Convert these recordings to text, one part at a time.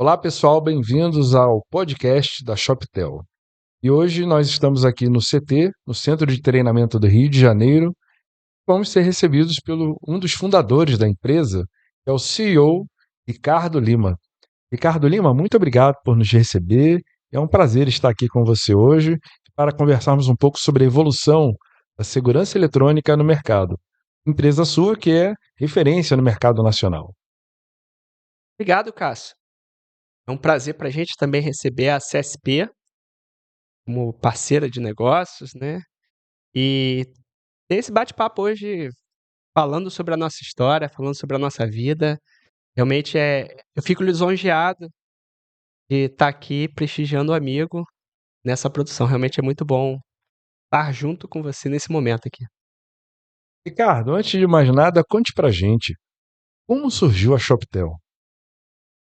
Olá, pessoal, bem-vindos ao podcast da Shoptel. E hoje nós estamos aqui no CT, no Centro de Treinamento do Rio de Janeiro. Vamos ser recebidos pelo um dos fundadores da empresa, que é o CEO Ricardo Lima. Ricardo Lima, muito obrigado por nos receber. É um prazer estar aqui com você hoje para conversarmos um pouco sobre a evolução da segurança eletrônica no mercado. Empresa sua que é referência no mercado nacional. Obrigado, Cássio. É um prazer para a gente também receber a CSP como parceira de negócios, né? E ter esse bate-papo hoje falando sobre a nossa história, falando sobre a nossa vida. Realmente eu fico lisonjeado de estar aqui prestigiando o amigo nessa produção. Realmente é muito bom estar junto com você nesse momento aqui. Ricardo, antes de mais nada, conte pra gente como surgiu a Shoptel.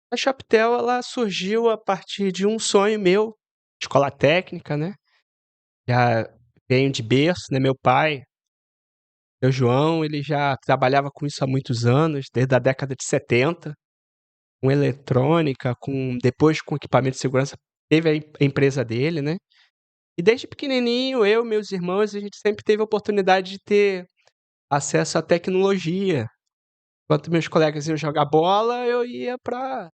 A Shoptel, ela surgiu a partir de um sonho meu, escola técnica, né? Já venho de berço, né? Meu pai, seu João, ele já trabalhava com isso há muitos anos, desde a década de 70, com eletrônica, depois com equipamento de segurança, teve a empresa dele, né? E desde pequenininho, eu e meus irmãos, a gente sempre teve a oportunidade de ter acesso à tecnologia. Enquanto meus colegas iam jogar bola, eu ia para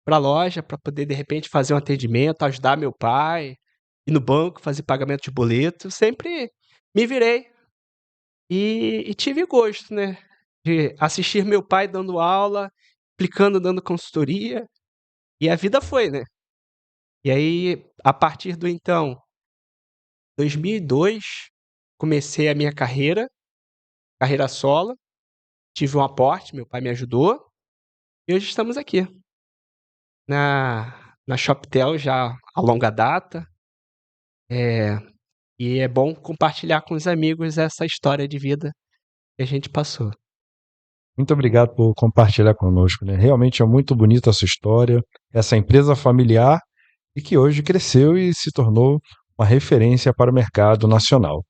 a loja para poder, de repente, fazer um atendimento, ajudar meu pai, ir no banco, fazer pagamento de boleto. Sempre me virei e tive gosto, né, de assistir meu pai dando aula, explicando, dando consultoria, e a vida foi, né. E aí, a partir do então, 2002, comecei a minha carreira solo, tive um aporte, meu pai me ajudou, e hoje estamos aqui, na Shoptel já a longa data, eh, e é bom compartilhar com os amigos essa história de vida que a gente passou. Muito obrigado por compartilhar conosco, né? Realmente é muito bonita a sua história, essa empresa familiar e que hoje cresceu e se tornou uma referência para o mercado nacional.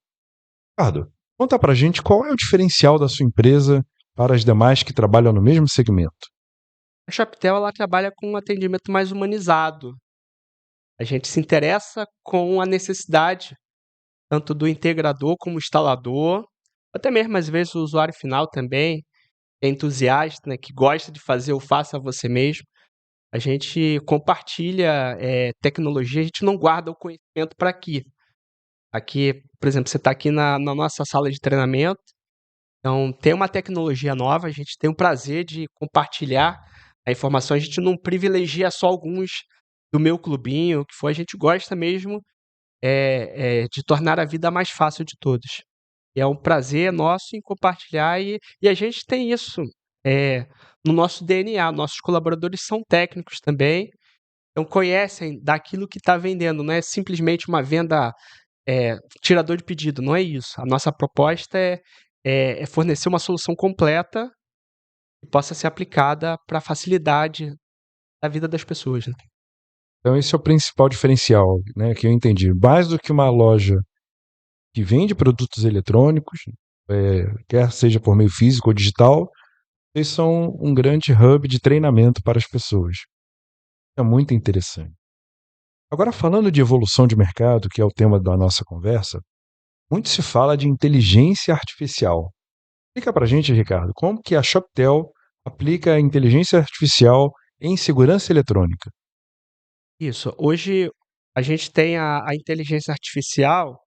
Ricardo, conta pra gente qual é o diferencial da sua empresa para as demais que trabalham no mesmo segmento. A Shoptel, ela trabalha com um atendimento mais humanizado. A gente se interessa com a necessidade tanto do integrador como instalador, até mesmo às vezes o usuário final também, é entusiasta, né, que gosta de fazer o faça você mesmo. A gente compartilha, tecnologia, a gente não guarda o conhecimento para aqui. Aqui, por exemplo, você está aqui na nossa sala de treinamento, então tem uma tecnologia nova, a gente tem o prazer de compartilhar a informação, a gente não privilegia só alguns do meu clubinho, o que for, a gente gosta mesmo de tornar a vida mais fácil de todos. E é um prazer nosso em compartilhar e a gente tem isso, no nosso DNA. Nossos colaboradores são técnicos também, então conhecem daquilo que está vendendo, não é simplesmente uma venda, tirador de pedido, não é isso. A nossa proposta é fornecer uma solução completa que possa ser aplicada para a facilidade da vida das pessoas, né. Então esse é o principal diferencial, né, que eu entendi. Mais do que uma loja que vende produtos eletrônicos, quer seja por meio físico ou digital, eles são um grande hub de treinamento para as pessoas. É muito interessante. Agora, falando de evolução de mercado, que é o tema da nossa conversa, muito se fala de inteligência artificial. Explica pra gente, Ricardo, como que a Shoptel aplica a inteligência artificial em segurança eletrônica? Isso, hoje a gente tem a inteligência artificial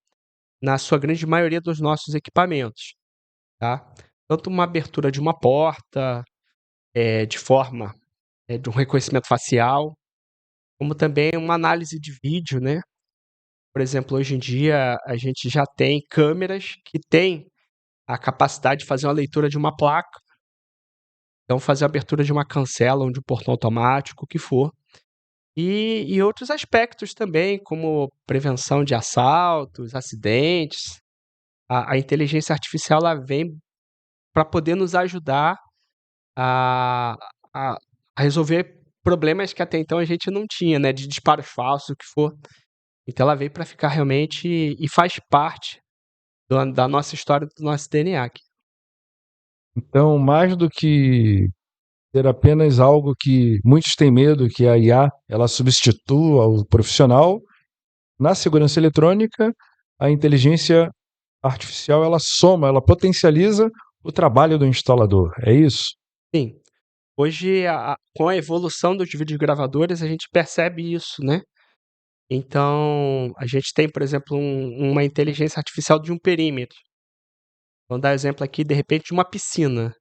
na sua grande maioria dos nossos equipamentos, tá. Tanto uma abertura de uma porta, de forma, de um reconhecimento facial, como também uma análise de vídeo, né. Por exemplo, hoje em dia a gente já tem câmeras que têm a capacidade de fazer uma leitura de uma placa, então fazer a abertura de uma cancela ou de um portão automático, o que for. E outros aspectos também, como prevenção de assaltos, acidentes. A inteligência artificial, ela vem para poder nos ajudar a a a resolver problemas que até então a gente não tinha, né, de disparos falsos, o que for. Então ela veio para ficar realmente e faz parte da nossa história, do nosso DNA aqui. Então, mais do que ser apenas algo que muitos têm medo, que a IA ela substitua o profissional. Na segurança eletrônica, a inteligência artificial ela soma, ela potencializa o trabalho do instalador. É isso? Sim, hoje com a evolução dos videogravadores a gente percebe isso, né. Então, a gente tem, por exemplo, uma inteligência artificial de um perímetro. Vamos dar exemplo aqui, de repente, de uma piscina.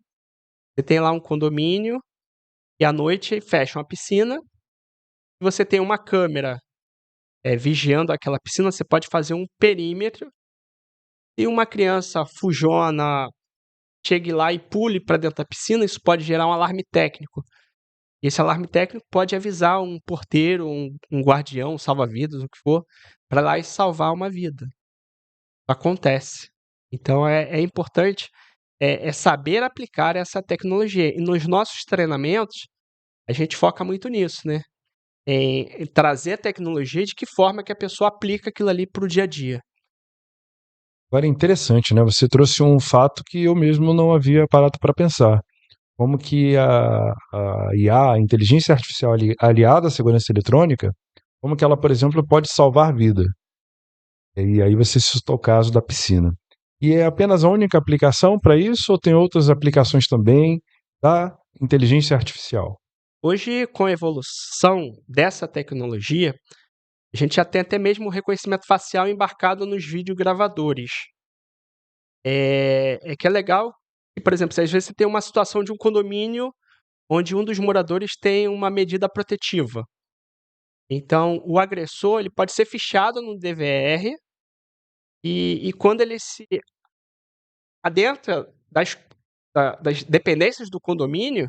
Você tem lá um condomínio e à noite fecham a piscina, e você tem uma câmera, vigiando aquela piscina, você pode fazer um perímetro, e uma criança fujona chegue lá e pule para dentro da piscina, isso pode gerar um alarme técnico. E esse alarme técnico pode avisar um porteiro, um guardião, um salva-vidas, o que for, para lá e salvar uma vida. Acontece. Então é importante, saber aplicar essa tecnologia. E nos nossos treinamentos, a gente foca muito nisso, né, em trazer a tecnologia e de que forma que a pessoa aplica aquilo ali para o dia a dia. Agora é interessante, né? Você trouxe um fato que eu mesmo não havia parado para pensar. Como que a IA, a inteligência artificial aliada à segurança eletrônica, como que ela, por exemplo, pode salvar vida. E aí você citou o caso da piscina. E é apenas a única aplicação para isso ou tem outras aplicações também da inteligência artificial? Hoje, com a evolução dessa tecnologia, a gente já tem até mesmo o reconhecimento facial embarcado nos videogravadores. É que é legal que, por exemplo, se às vezes você tem uma situação de um condomínio onde um dos moradores tem uma medida protetiva. Então, o agressor ele pode ser fichado no DVR e quando ele se adentra das dependências do condomínio,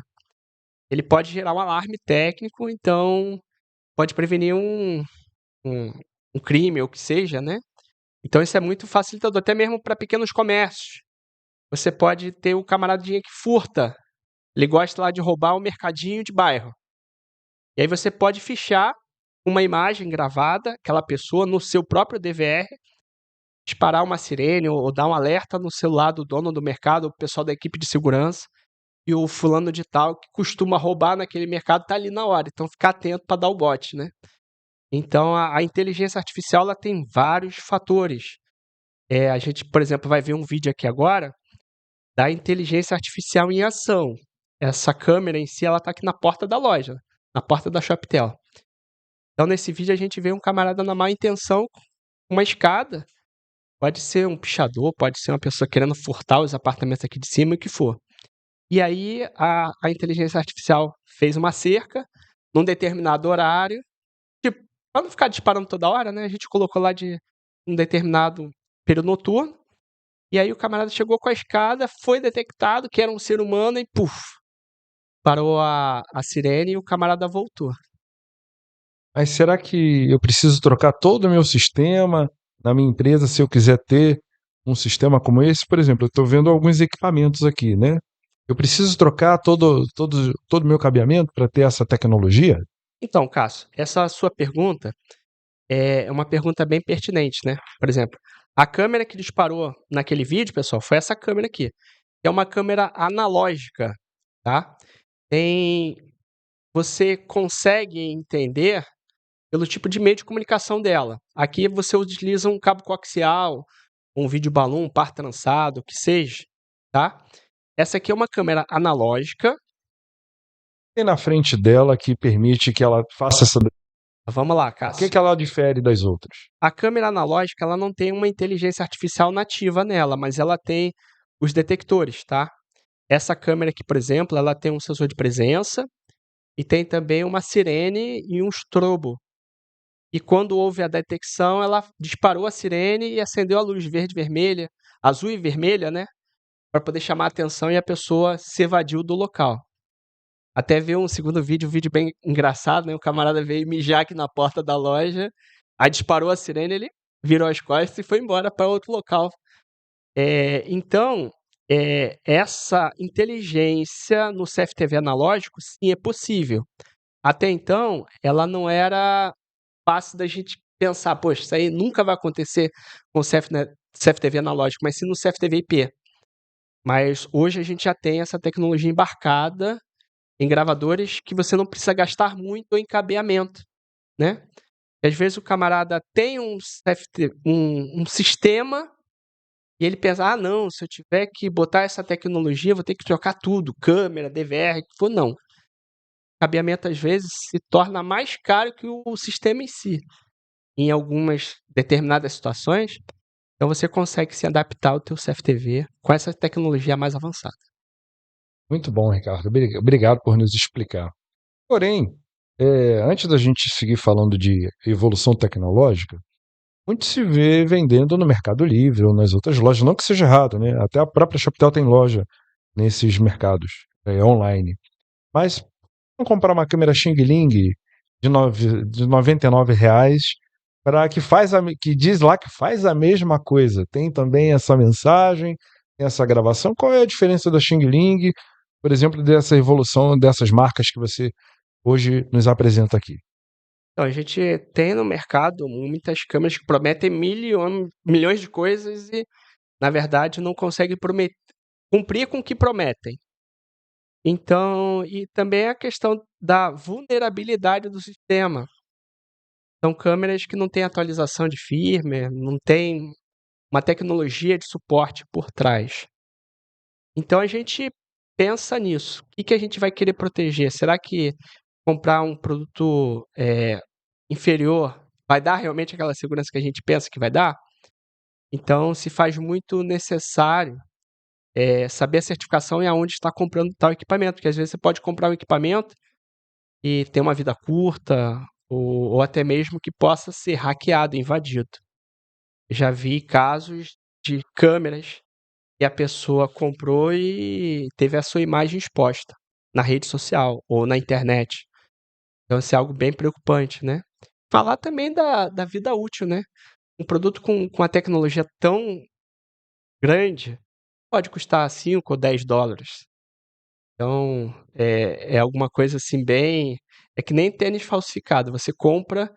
ele pode gerar um alarme técnico, então pode prevenir um um crime ou o que seja, né. Então isso é muito facilitador, até mesmo para pequenos comércios. Você pode ter o camaradinha que furta, ele gosta lá de roubar o mercadinho de bairro. E aí você pode fichar uma imagem gravada, aquela pessoa no seu próprio DVR, disparar uma sirene ou dar um alerta no celular do dono do mercado, o pessoal da equipe de segurança, e o fulano de tal que costuma roubar naquele mercado tá ali na hora, então ficar atento para dar o bote, né. Então a inteligência artificial ela tem vários fatores. A gente, por exemplo, vai ver um vídeo aqui agora da inteligência artificial em ação. Essa câmera em si, ela tá aqui na porta da loja, na porta da Shoptel. Então nesse vídeo a gente vê um camarada na má intenção com uma escada, pode ser um pichador, pode ser uma pessoa querendo furtar os apartamentos aqui de cima, o que for. E aí a inteligência artificial fez uma cerca num determinado horário, tipo, pra não ficar disparando toda hora, né, a gente colocou lá de um determinado período noturno, e aí o camarada chegou com a escada, foi detectado que era um ser humano e puf, parou a sirene e o camarada voltou. Mas será que eu preciso trocar todo o meu sistema na minha empresa se eu quiser ter um sistema como esse? Por exemplo, eu estou vendo alguns equipamentos aqui, né? Eu preciso trocar todo o meu cabeamento para ter essa tecnologia? Então, Cássio, essa sua pergunta é uma pergunta bem pertinente, né. Por exemplo, a câmera que disparou naquele vídeo, pessoal, foi essa câmera aqui, que é uma câmera analógica, tá. Tem Você consegue entender pelo tipo de meio de comunicação dela. Aqui você utiliza um cabo coaxial, um vídeo balloon, um par trançado, o que seja, tá. Essa aqui é uma câmera analógica. Tem na frente dela que permite que ela faça essa. Vamos lá, O que Cássio. que ela difere das outras? A câmera analógica, ela não tem uma inteligência artificial nativa nela, mas ela tem os detectores, tá. Essa câmera aqui, por exemplo, ela tem um sensor de presença e tem também uma sirene e um estrobo. E quando houve a detecção, ela disparou a sirene e acendeu a luz verde, vermelha, azul e vermelha, né, para poder chamar a atenção e a pessoa se evadiu do local. Até ver um segundo vídeo, um vídeo bem engraçado, né, o camarada veio mijar aqui na porta da loja, aí disparou a sirene, ele virou as costas e foi embora para outro local. Então, essa inteligência no CFTV analógico, sim, é possível. Até então, ela não era fácil da gente pensar: "Poxa, isso aí nunca vai acontecer com o CFTV analógico", mas sim no CFTV IP. Mas hoje a gente já tem essa tecnologia embarcada em gravadores que você não precisa gastar muito em cabeamento, né? E às vezes o camarada tem um sistema e ele pensa, ah, não, se eu tiver que botar essa tecnologia, eu vou ter que trocar tudo, câmera, DVR, que for, não. O cabeamento, às vezes, se torna mais caro que o sistema em si, em algumas determinadas situações. Então você consegue se adaptar ao teu CFTV com essa tecnologia mais avançada. Muito bom, Ricardo. Obrigado por nos explicar. Porém, antes da gente seguir falando de evolução tecnológica, muito se vê vendendo no Mercado Livre ou nas outras lojas. Não que seja errado, né? Até a própria Shoptel tem loja nesses mercados online. Mas vamos comprar uma câmera Xing Ling de R$ 99 para que diz lá que faz a mesma coisa. Tem também essa mensagem, tem essa gravação. Qual é a diferença da Xing Ling, por exemplo, dessa evolução dessas marcas que você hoje nos apresenta aqui? Então, a gente tem no mercado muitas câmeras que prometem milhões de coisas e, na verdade, não conseguem cumprir com o que prometem. Então, e também a questão da vulnerabilidade do sistema. São câmeras que não têm atualização de firmware, não tem uma tecnologia de suporte por trás. Então a gente pensa nisso. O que a gente vai querer proteger? Será que comprar um produto inferior vai dar realmente aquela segurança que a gente pensa que vai dar? Então se faz muito necessário saber a certificação e aonde está comprando tal equipamento, porque às vezes você pode comprar um equipamento e ter uma vida curta, ou até mesmo que possa ser hackeado, invadido. Já vi casos de câmeras que a pessoa comprou e teve a sua imagem exposta na rede social ou na internet. Então isso é algo bem preocupante, né? Falar também da vida útil, né? Um produto com a tecnologia tão grande pode custar 5 ou 10 dólares. Então, é alguma coisa assim bem... É que nem tênis falsificado. Você compra,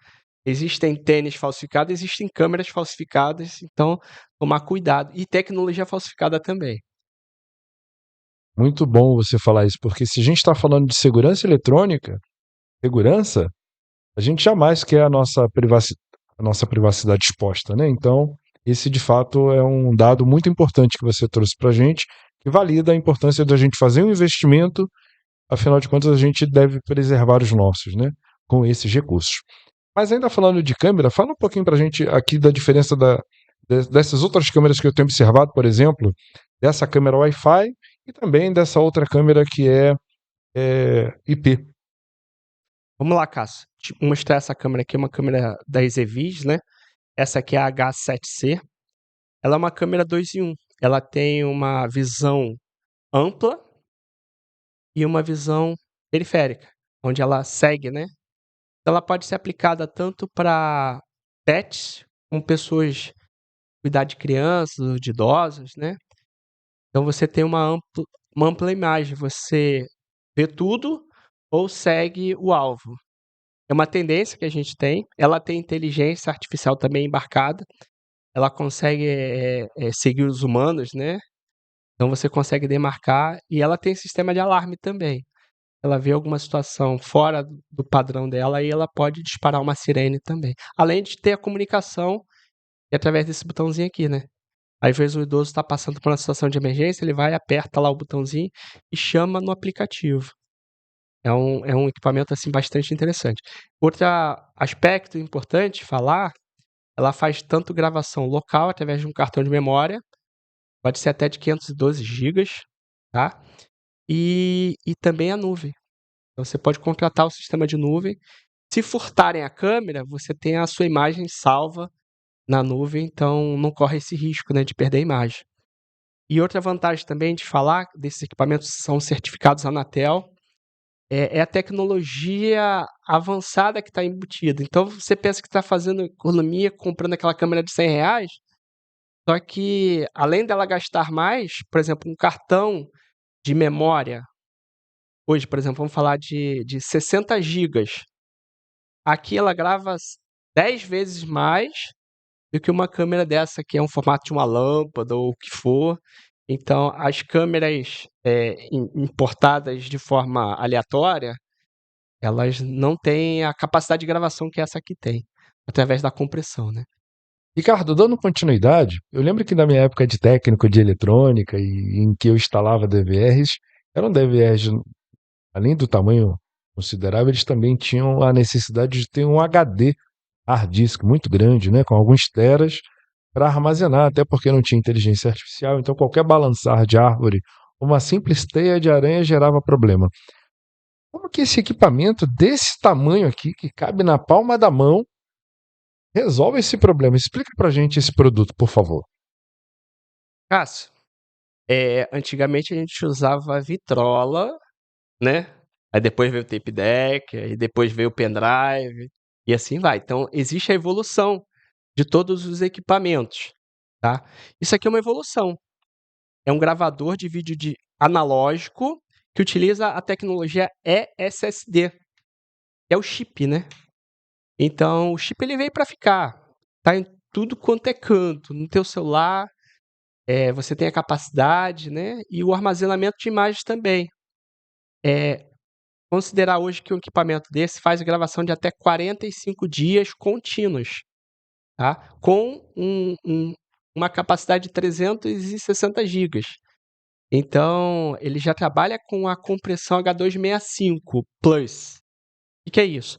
existem tênis falsificados, existem câmeras falsificadas, então tomar cuidado. E tecnologia falsificada também. Muito bom você falar isso, porque se a gente está falando de segurança eletrônica, segurança, a gente jamais quer a nossa privacidade exposta, né? Então, esse de fato é um dado muito importante que você trouxe para a gente, que valida a importância da gente fazer um investimento, afinal de contas, a gente deve preservar os nossos, né? Com esses recursos. Mas ainda falando de câmera, fala um pouquinho para a gente aqui da diferença dessas outras câmeras que eu tenho observado, por exemplo, dessa câmera Wi-Fi e também dessa outra câmera que é IP. Vamos lá, Cássio. Vou mostrar essa câmera aqui, uma câmera da EZVIS, né? Essa aqui é a H7C. Ela é uma câmera 2 em 1. Ela tem uma visão ampla e uma visão periférica, onde ela segue, né? Ela pode ser aplicada tanto para pets, como pessoas cuidar de crianças ou de idosos, né? Então você tem uma ampla imagem, você vê tudo ou segue o alvo. É uma tendência que a gente tem. Ela tem inteligência artificial também embarcada. Ela consegue seguir os humanos, né? Então você consegue demarcar. E ela tem sistema de alarme também. Ela vê alguma situação fora do padrão dela e ela pode disparar uma sirene também. Além de ter a comunicação através desse botãozinho aqui, né? Às vezes o idoso está passando por uma situação de emergência, ele vai, aperta lá o botãozinho e chama no aplicativo. É um equipamento assim bastante interessante. Outro aspecto importante falar, ela faz tanto gravação local através de um cartão de memória, pode ser até de 512 gigas, tá? E também a nuvem. Então você pode contratar o sistema de nuvem. Se furtarem a câmera, você tem a sua imagem salva na nuvem, então não corre esse risco, né, de perder a imagem. E outra vantagem também de falar desses equipamentos são certificados Anatel, é a tecnologia avançada que está embutida. Então você pensa que está fazendo economia comprando aquela câmera de R$ 100, só que além dela gastar mais, por exemplo, um cartão de memória, hoje, por exemplo, vamos falar de 60 gigas. Aqui ela grava 10 vezes mais do que uma câmera dessa, que é um formato de uma lâmpada ou o que for. Então, as câmeras importadas de forma aleatória, elas não têm a capacidade de gravação que essa aqui tem, através da compressão, né? Ricardo, dando continuidade, eu lembro que na minha época de técnico de eletrônica em que eu instalava DVRs, eram DVRs, além do tamanho considerável, eles também tinham a necessidade de ter um HD hard disk muito grande, né, com alguns teras para armazenar, até porque não tinha inteligência artificial, então qualquer balançar de árvore, uma simples teia de aranha gerava problema. Como que esse equipamento desse tamanho aqui, que cabe na palma da mão, resolve esse problema? Explica pra gente esse produto, por favor. Cássio, antigamente a gente usava vitrola, né? Aí depois veio o tape deck, aí depois veio o pendrive, e assim vai. Então, existe a evolução de todos os equipamentos, tá? Isso aqui é uma evolução. É um gravador de vídeo analógico que utiliza a tecnologia eSSD, que é o chip, né? Então, o chip ele veio para ficar. Tá em tudo quanto é canto. No teu celular, você tem a capacidade, né? E o armazenamento de imagens também. Considerar hoje que um equipamento desse faz a gravação de até 45 dias contínuos, tá? Com uma capacidade de 360 gigas. Então, ele já trabalha com a compressão H265 Plus. O que é isso?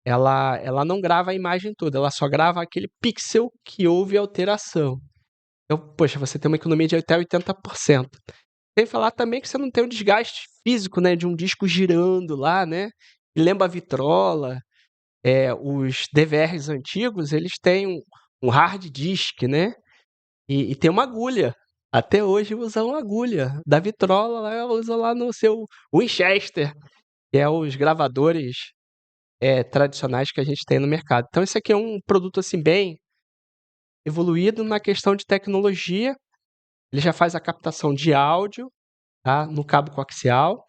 Ela não grava a imagem toda, ela só grava aquele pixel que houve alteração. Então, poxa, você tem uma economia de até 80%. Sem falar também que você não tem o desgaste físico, né, de um disco girando lá, né? E lembra a vitrola, os DVRs antigos, eles têm um hard disk, né? E tem uma agulha. Até hoje usam uma agulha. Da vitrola, lá, usa lá no seu Winchester, que é os gravadores tradicionais que a gente tem no mercado. Então, esse aqui é um produto assim bem evoluído na questão de tecnologia. Ele já faz a captação de áudio, tá? No cabo coaxial.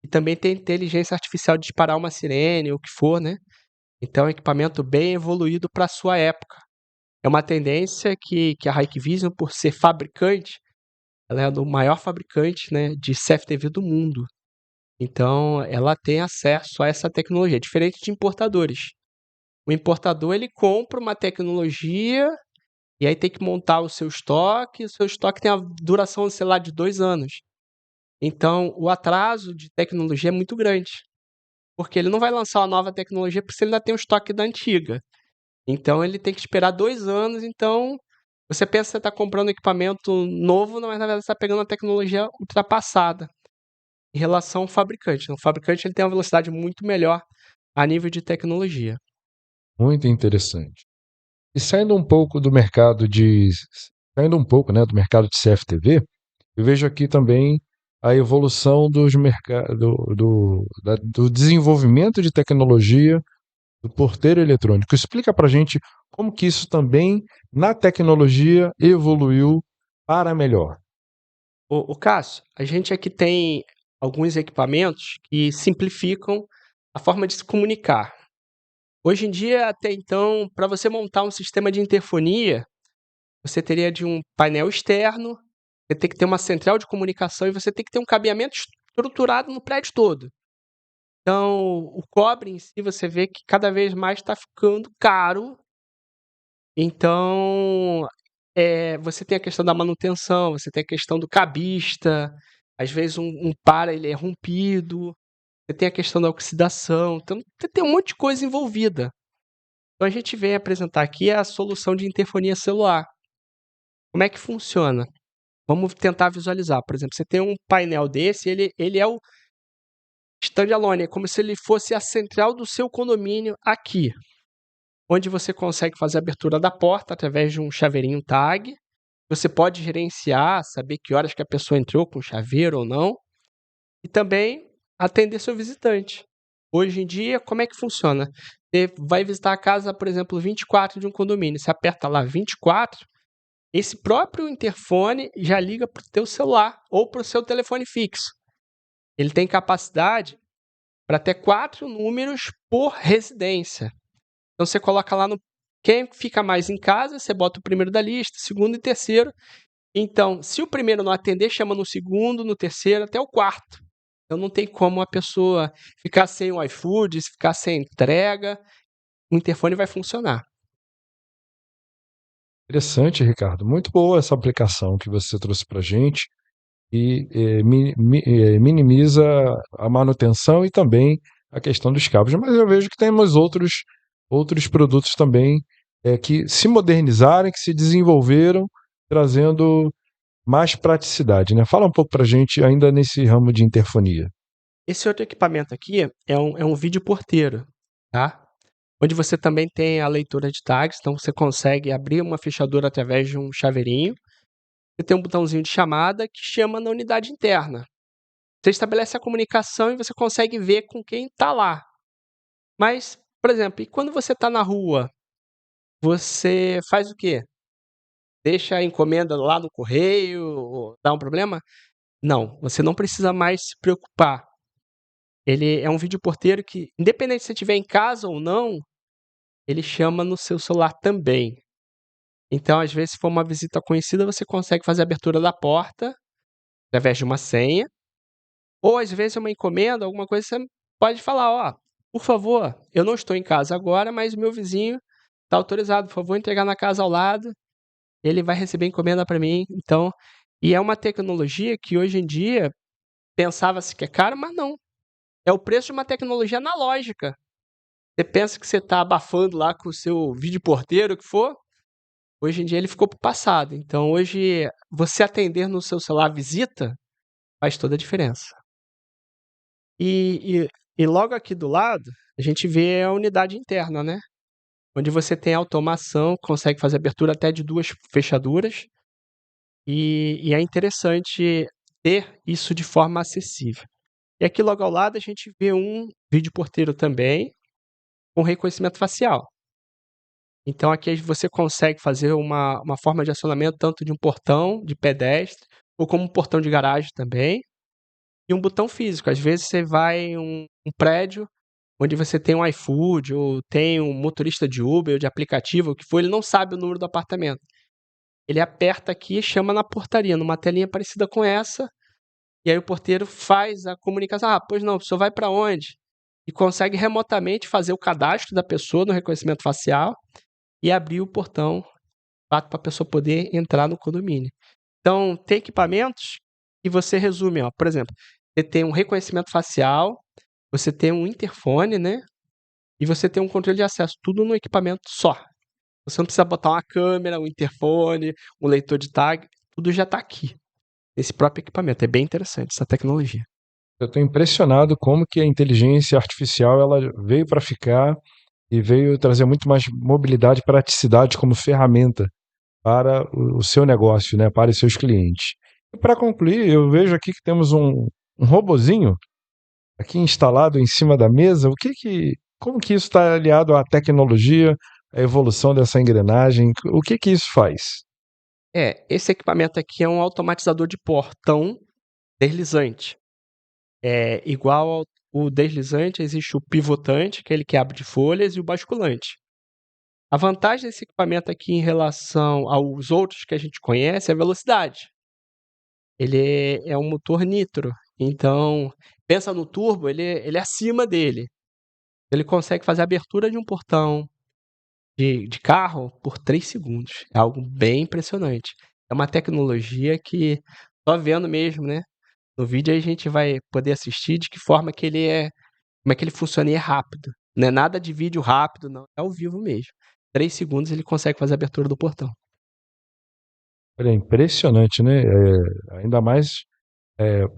E também tem inteligência artificial de disparar uma sirene, o que for, né? Então, é um equipamento bem evoluído para a sua época. É uma tendência que a Hikvision, por ser fabricante, ela é o maior fabricante, né, de CFTV do mundo. Então, ela tem acesso a essa tecnologia, diferente de importadores. O importador, ele compra uma tecnologia e aí tem que montar o seu estoque tem a duração, sei lá, de 2 anos. Então, o atraso de tecnologia é muito grande, porque ele não vai lançar uma nova tecnologia porque ele ainda tem o estoque da antiga. Então, ele tem que esperar 2 anos, então você pensa que você está comprando equipamento novo, mas na verdade você está pegando uma tecnologia ultrapassada em relação ao fabricante. O fabricante ele tem uma velocidade muito melhor a nível de tecnologia. Muito interessante. E saindo um pouco do mercado saindo um pouco, né, do mercado de CFTV, eu vejo aqui também a evolução do desenvolvimento de tecnologia do porteiro eletrônico. Explica pra gente como que isso também, na tecnologia, evoluiu para melhor. O Cássio, a gente aqui tem alguns equipamentos que simplificam a forma de se comunicar. Hoje em dia, até então, para você montar um sistema de interfonia, você teria de um painel externo, você tem que ter uma central de comunicação e você tem que ter um cabeamento estruturado no prédio todo. Então, o cobre em si, você vê que cada vez mais está ficando caro. Então, você tem a questão da manutenção, você tem a questão do cabista, às vezes um para ele é rompido, você tem a questão da oxidação, então tem um monte de coisa envolvida. Então a gente vem apresentar aqui a solução de interfonia celular. Como é que funciona? Vamos tentar visualizar. Por exemplo, você tem um painel desse, ele é o standalone, é como se ele fosse a central do seu condomínio aqui, onde você consegue fazer a abertura da porta através de um chaveirinho tag. Você pode gerenciar, saber que horas que a pessoa entrou com chaveiro ou não, e também atender seu visitante. Hoje em dia, como é que funciona? Você vai visitar a casa, por exemplo, 24 de um condomínio, você aperta lá 24, esse próprio interfone já liga para o teu celular ou para o seu telefone fixo. Ele tem capacidade para até 4 números por residência. Então você coloca lá no quem fica mais em casa, você bota o primeiro da lista, segundo e terceiro, Então, se o primeiro não atender, chama no segundo, no terceiro, até o quarto. Então não tem como a pessoa ficar sem o iFood, ficar sem entrega, o interfone vai funcionar. Interessante, Ricardo. Muito boa essa aplicação que você trouxe para a gente e minimiza a manutenção e também a questão dos cabos. Mas eu vejo que temos outros produtos também que se modernizaram, que se desenvolveram, trazendo mais praticidade, né? Fala um pouco para a gente ainda nesse ramo de interfonia. Esse outro equipamento aqui é um vídeo porteiro, tá? Onde você também tem a leitura de tags, então você consegue abrir uma fechadura através de um chaveirinho. Você tem um botãozinho de chamada que chama na unidade interna. Você estabelece a comunicação e você consegue ver com quem está lá. Mas, por exemplo, e quando você está na rua, você faz o quê? Deixa a encomenda lá no correio, ou dá um problema? Não, você não precisa mais se preocupar. Ele é um vídeo porteiro que, independente se você estiver em casa ou não, ele chama no seu celular também. Então, às vezes, se for uma visita conhecida, você consegue fazer a abertura da porta através de uma senha, ou às vezes é uma encomenda, alguma coisa, você pode falar: ó, por favor, eu não estou em casa agora, mas o meu vizinho está autorizado, por favor, entregar na casa ao lado, ele vai receber encomenda para mim. Então, e é uma tecnologia que hoje em dia pensava-se que é caro, mas não. É o preço de uma tecnologia analógica. Você pensa que você está abafando lá com o seu vídeo porteiro, o que for, hoje em dia ele ficou para o passado. Então hoje, você atender no seu celular a visita, faz toda a diferença. E logo aqui do lado, a gente vê a unidade interna, né? Onde você tem automação, consegue fazer abertura até de 2 fechaduras, e é interessante ter isso de forma acessível. E aqui logo ao lado a gente vê um vídeo porteiro também, com reconhecimento facial. Então aqui você consegue fazer uma forma de acionamento tanto de um portão de pedestre, ou como um portão de garagem também, e um botão físico. Às vezes você vai em um prédio onde você tem um iFood, ou tem um motorista de Uber, ou de aplicativo, o que for, ele não sabe o número do apartamento. Ele aperta aqui e chama na portaria, numa telinha parecida com essa, e aí o porteiro faz a comunicação: "Ah, pois não, o senhor vai para onde?", e consegue remotamente fazer o cadastro da pessoa no reconhecimento facial e abrir o portão para a pessoa poder entrar no condomínio. Então, tem equipamentos que você resume, ó, por exemplo, você tem um reconhecimento facial, você tem um interfone, né, e você tem um controle de acesso, tudo no equipamento só. Você não precisa botar uma câmera, um interfone, um leitor de tag, tudo já está aqui, nesse próprio equipamento. É bem interessante essa tecnologia. Eu estou impressionado como que a inteligência artificial ela veio para ficar e veio trazer muito mais mobilidade e praticidade como ferramenta para o seu negócio, né, para os seus clientes. E para concluir, eu vejo aqui que temos um robozinho aqui instalado em cima da mesa. Como que isso está aliado à tecnologia, à evolução dessa engrenagem? O que isso faz? Esse equipamento aqui é um automatizador de portão deslizante. Igual ao o deslizante, existe o pivotante, aquele que abre de folhas, e o basculante. A vantagem desse equipamento aqui em relação aos outros que a gente conhece é a velocidade. Ele é um motor nitro, então pensa no turbo, ele é acima dele. Ele consegue fazer a abertura de um portão de carro por 3 segundos, é algo bem impressionante. É uma tecnologia que só vendo mesmo, né, no vídeo a gente vai poder assistir de que forma que como é que ele funciona e é rápido. Não é nada de vídeo rápido não, é ao vivo mesmo. 3 segundos ele consegue fazer a abertura do portão. Olha, é impressionante, né? Ainda mais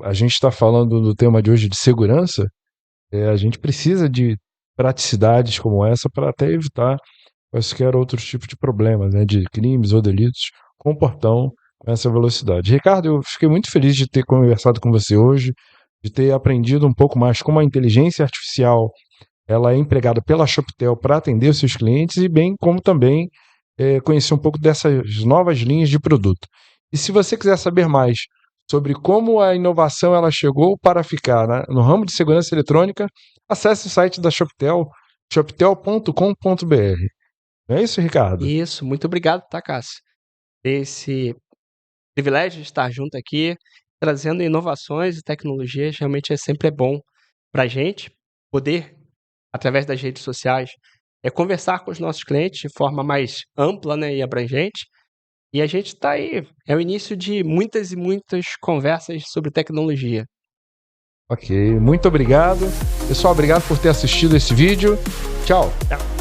a gente está falando do tema de hoje de segurança. A gente precisa de praticidades como essa para até evitar quaisquer outros tipos de problemas, né, de crimes ou delitos com o portão com essa velocidade. Ricardo, eu fiquei muito feliz de ter conversado com você hoje, de ter aprendido um pouco mais como a inteligência artificial ela é empregada pela Shoptel para atender os seus clientes e bem como também conhecer um pouco dessas novas linhas de produto. E se você quiser saber mais sobre como a inovação ela chegou para ficar, né, no ramo de segurança eletrônica, acesse o site da Shoptel, shoptel.com.br. Não é isso, Ricardo? Isso, muito obrigado, tá, Cássio. Esse privilégio de estar junto aqui, trazendo inovações e tecnologias. Realmente sempre é bom para a gente poder, através das redes sociais, conversar com os nossos clientes de forma mais ampla, né, e abrangente. E a gente está aí, é o início de muitas e muitas conversas sobre tecnologia. Ok, muito obrigado. Pessoal, obrigado por ter assistido esse vídeo. Tchau. Tchau.